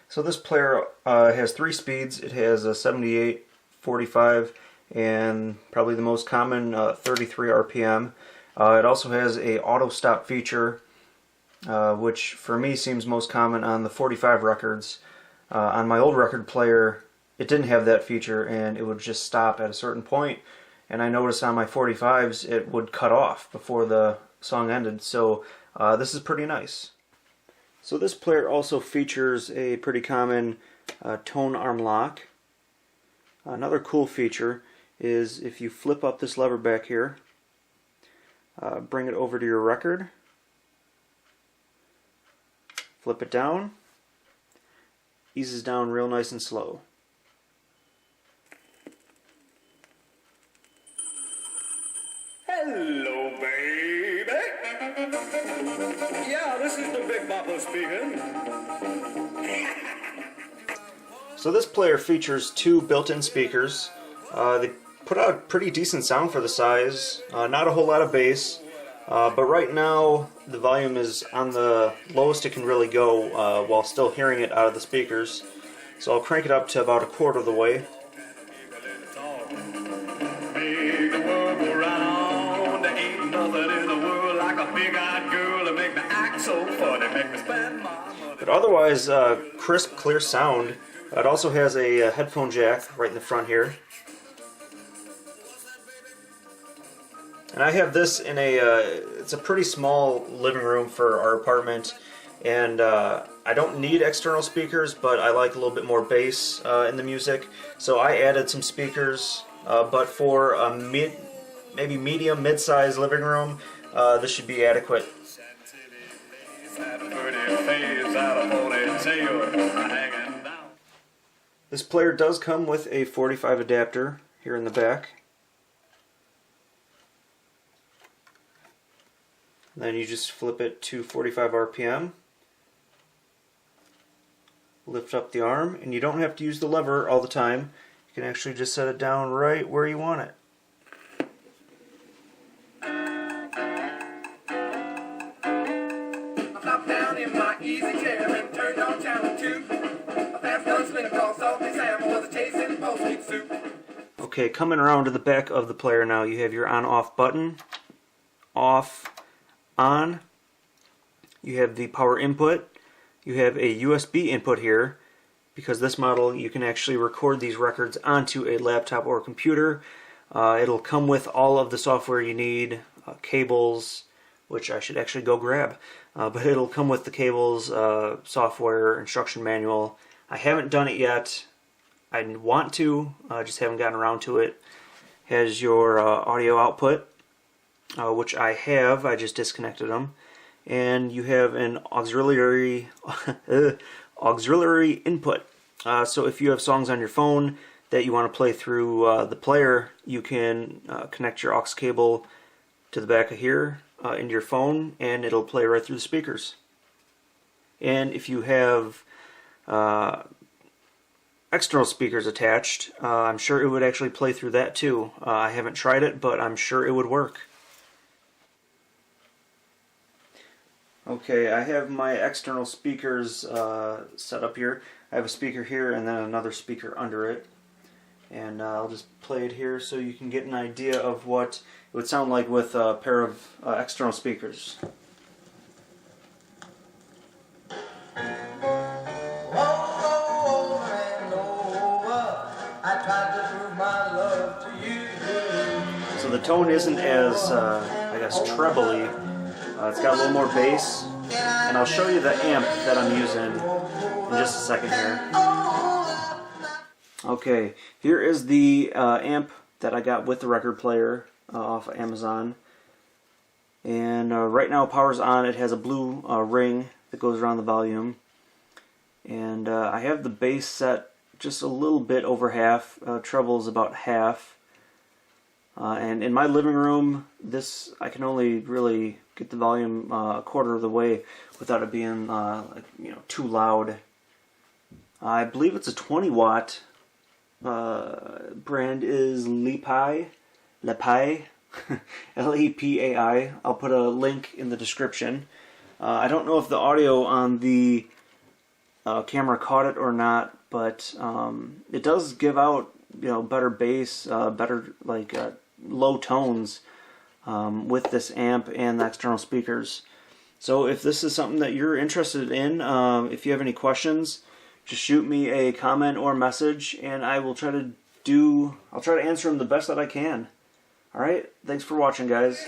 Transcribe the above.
So this player has 3 speeds. It has a 78, 45, and probably the most common 33 RPM. It also has a auto stop feature, which for me seems most common on the 45 records. On my old record player, it didn't have that feature, and it would just stop at a certain point. And I noticed on my 45s it would cut off before the song ended. So this is pretty nice. So this player also features a pretty common tone arm lock. Another cool feature is if you flip up this lever back here, bring it over to your record, flip it down, eases down real nice and slow. Hello, baby. Yeah, this is the Big Bopper speaking. So this player features 2 built-in speakers. They put out a pretty decent sound for the size. Not a whole lot of bass, but right now the volume is on the lowest it can really go while still hearing it out of the speakers. So I'll crank it up to about 1/4 of the way. But otherwise, crisp, clear sound. It also has a headphone jack right in the front here. And I have this in it's a pretty small living room for our apartment, and I don't need external speakers, but I like a little bit more bass in the music, so I added some speakers, but for a maybe medium, mid-sized living room, this should be adequate. This player does come with a 45 adapter here in the back. Then you just flip it to 45 RPM, lift up the arm, and you don't have to use the lever all the time. You can actually just set it down right where you want it. In my easy chair and turned on channel 2. A fast gunslinger called Salty Sam was chasing post-meat soup. Okay, coming around to the back of the player now, you have your on-off button, off, on. You have the power input. You have a USB input here, because this model you can actually record these records onto a laptop or computer. It'll come with all of the software you need, cables, which I should actually go grab. But it'll come with the cables, software, instruction manual. I haven't done it yet. I want to, just haven't gotten around to it. Has your audio output, which I have. I just disconnected them. And you have an auxiliary input. So if you have songs on your phone that you want to play through the player, you can connect your aux cable to the back of here into your phone, and it'll play right through the speakers. And if you have external speakers attached, I'm sure it would actually play through that too. I haven't tried it, but I'm sure it would work. Okay, I have my external speakers set up here. I have a speaker here and then another speaker under it. And I'll just play it here so you can get an idea of what it would sound like with a pair of external speakers. So the tone isn't as, I guess, trebly. It's got a little more bass. And I'll show you the amp that I'm using in just a second here. Okay, here is the amp that I got with the record player off of Amazon. And right now power's on. It has a blue ring that goes around the volume. And I have the bass set just a little bit over half. Treble is about half. And in my living room, this I can only really get the volume a quarter of the way without it being too loud. I believe it's a 20 watt. Brand is Lepai, L-E-P-A-I. I'll put a link in the description. I don't know if the audio on the camera caught it or not, but it does give out better bass, better low tones with this amp and the external speakers. So if this is something that you're interested in, if you have any questions, just shoot me a comment or message, and I will try to answer them the best that I can. All right, thanks for watching, guys.